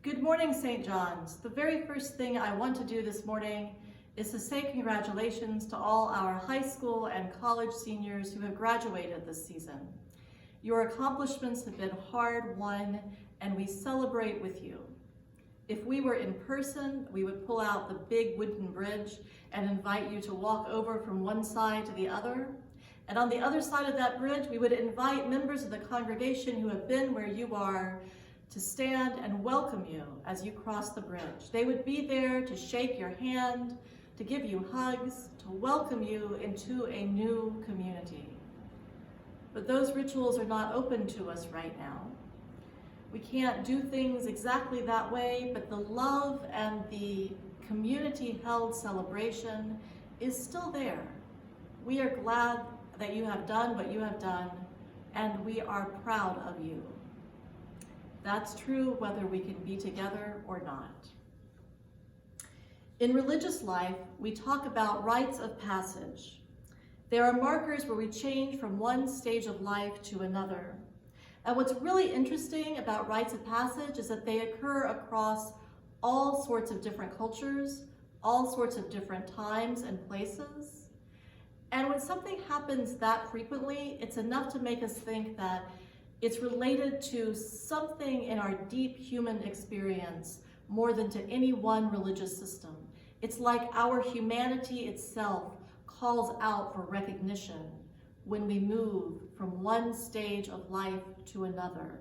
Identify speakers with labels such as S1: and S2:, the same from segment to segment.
S1: Good morning, St. John's. The very first thing I want to do this morning is to say congratulations to all our high school and college seniors who have graduated this season. Your accomplishments have been hard-won, and we celebrate with you. If we were in person, we would pull out the big wooden bridge and invite you to walk over from one side to the other. And on the other side of that bridge, we would invite members of the congregation who have been where you are to stand and welcome you as you cross the bridge. They would be there to shake your hand, to give you hugs, to welcome you into a new community. But those rituals are not open to us right now. We can't do things exactly that way, but the love and the community-held celebration is still there. We are glad that you have done what you have done, and we are proud of you. That's true whether we can be together or not. In religious life, we talk about rites of passage. There are markers where we change from one stage of life to another. And what's really interesting about rites of passage is that they occur across all sorts of different cultures, all sorts of different times and places. And when something happens that frequently, it's enough to make us think that it's related to something in our deep human experience more than to any one religious system. It's like our humanity itself calls out for recognition when we move from one stage of life to another.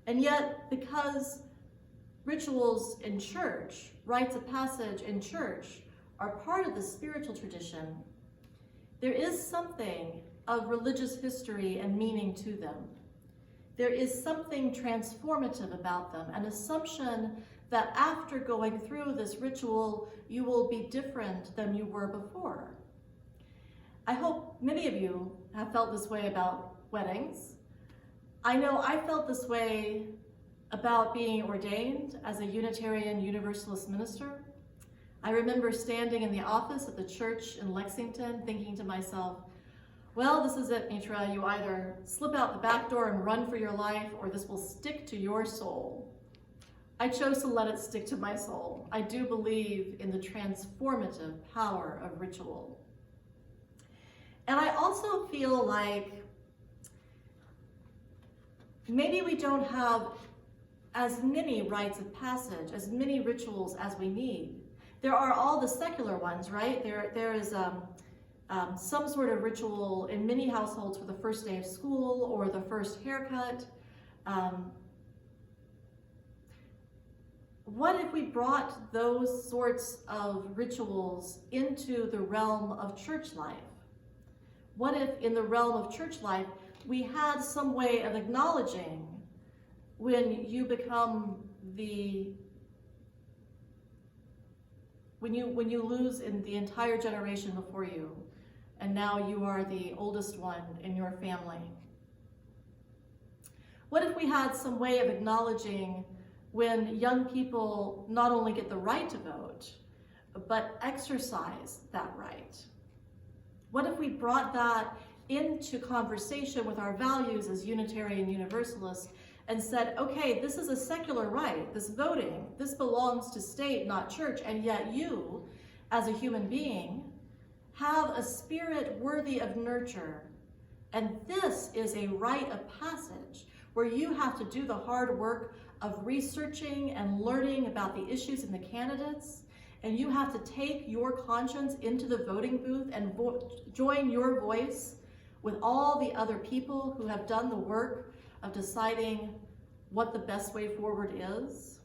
S1: And yet, because rituals in church, rites of passage in church, are part of the spiritual tradition, there is something of religious history and meaning to them. There is something transformative about them, an assumption that after going through this ritual, you will be different than you were before. I hope many of you have felt this way about weddings. I know I felt this way about being ordained as a Unitarian Universalist minister. I remember standing in the office at the church in Lexington thinking to myself, well, this is it, Mitra. You either slip out the back door and run for your life, or this will stick to your soul. I chose to let it stick to my soul. I do believe in the transformative power of ritual. And I also feel like maybe we don't have as many rites of passage, as many rituals as we need. There are all the secular ones, right? There is some sort of ritual in many households for the first day of school or the first haircut. What if we brought those sorts of rituals into the realm of church life? What if in the realm of church life, we had some way of acknowledging when you become when you lose in the entire generation before you, and now you are the oldest one in your family? What if we had some way of acknowledging when young people not only get the right to vote, but exercise that right? What if we brought that into conversation with our values as Unitarian Universalists and said, okay, this is a secular right, this voting, this belongs to state, not church, and yet you, as a human being, have a spirit worthy of nurture. And this is a rite of passage where you have to do the hard work of researching and learning about the issues and the candidates, and you have to take your conscience into the voting booth and join your voice with all the other people who have done the work of deciding what the best way forward is.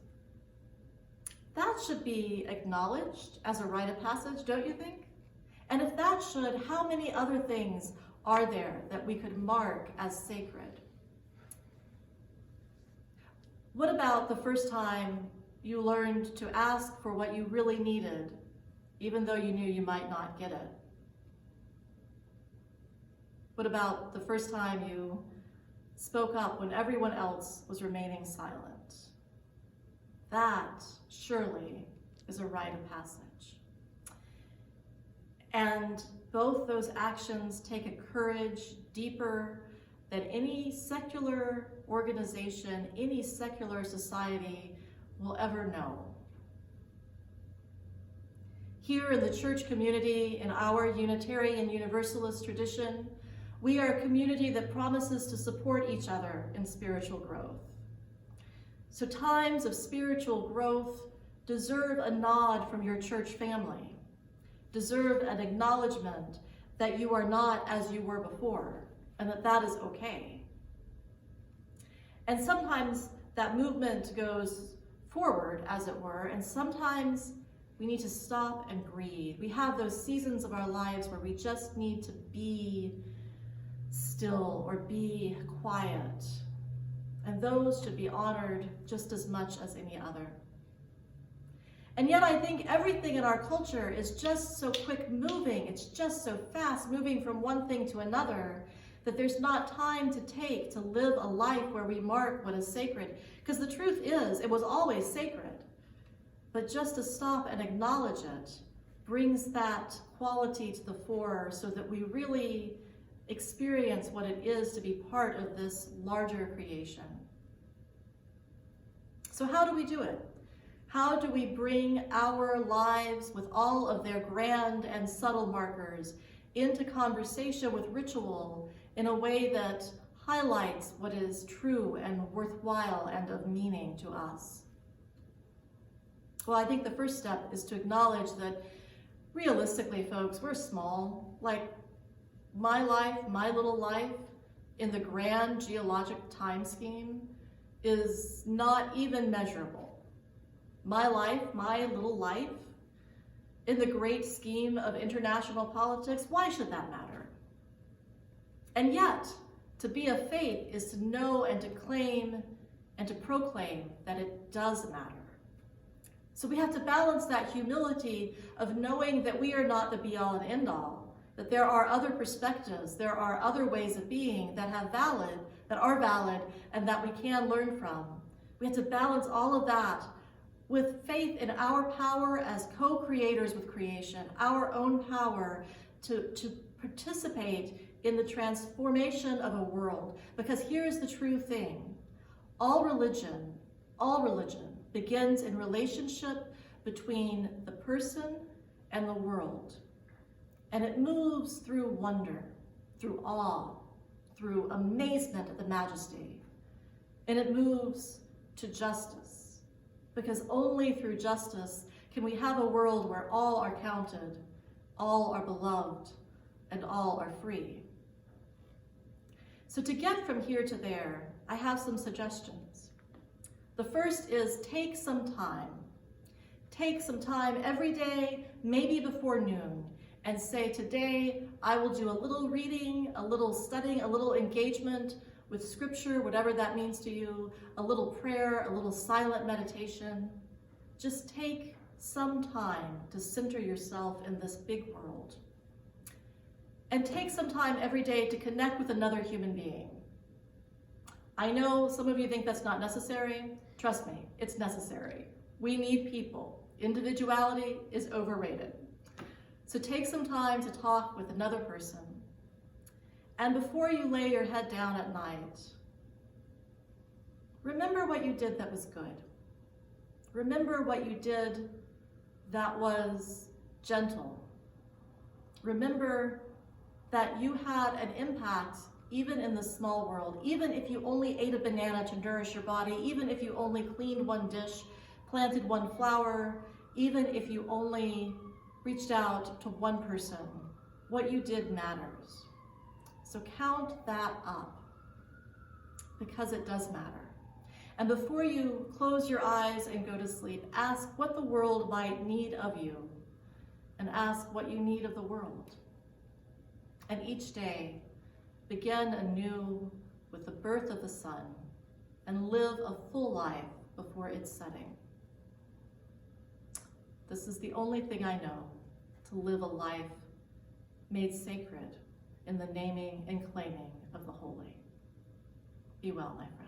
S1: That should be acknowledged as a rite of passage, don't you think? And if that should, how many other things are there that we could mark as sacred? What about the first time you learned to ask for what you really needed, even though you knew you might not get it? What about the first time you spoke up when everyone else was remaining silent? That surely is a rite of passage. And both those actions take a courage deeper than any secular organization any secular society will ever know. Here in the church community, in our Unitarian Universalist tradition, we are a community that promises to support each other in spiritual growth. So times of spiritual growth deserve a nod from your church family, deserve an acknowledgement that you are not as you were before, and that is okay. And sometimes that movement goes forward, as it were, and sometimes we need to stop and breathe. We have those seasons of our lives where we just need to be still or be quiet. And those should be honored just as much as any other. And yet I think everything in our culture is just so quick moving. It's just so fast moving from one thing to another that there's not time to take to live a life where we mark what is sacred. Because the truth is, it was always sacred. But just to stop and acknowledge it brings that quality to the fore so that we really experience what it is to be part of this larger creation. So how do we do it? How do we bring our lives with all of their grand and subtle markers into conversation with ritual in a way that highlights what is true and worthwhile and of meaning to us? Well, I think the first step is to acknowledge that realistically, folks, we're small. Like my life, my little life, in the grand geologic time scheme is not even measurable. My life, my little life, in the great scheme of international politics, why should that matter? And yet, to be of faith is to know and to claim and to proclaim that it does matter. So we have to balance that humility of knowing that we are not the be-all and end-all, that there are other perspectives, there are other ways of being that are valid, and that we can learn from. We have to balance all of that with faith in our power as co-creators with creation, our own power to participate in the transformation of a world. Because here's the true thing. All religion begins in relationship between the person and the world. And it moves through wonder, through awe, through amazement at the majesty. And it moves to justice, because only through justice can we have a world where all are counted, all are beloved, and all are free. So to get from here to there, I have some suggestions. The first is take some time. Take some time every day, maybe before noon, and say, today I will do a little reading, a little studying, a little engagement with scripture, whatever that means to you, a little prayer, a little silent meditation. Just take some time to center yourself in this big world. And take some time every day to connect with another human being. I know some of you think that's not necessary. Trust me, it's necessary. We need people. Individuality is overrated. So take some time to talk with another person. And before you lay your head down at night, remember what you did that was good. Remember what you did that was gentle. Remember that you had an impact even in the small world, even if you only ate a banana to nourish your body, even if you only cleaned one dish, planted one flower, even if you only reached out to one person. What you did matters. So count that up, because it does matter. And before you close your eyes and go to sleep, ask what the world might need of you, and ask what you need of the world. And each day, begin anew with the birth of the sun, and live a full life before its setting. This is the only thing I know, to live a life made sacred in the naming and claiming of the holy. Be well, my friends.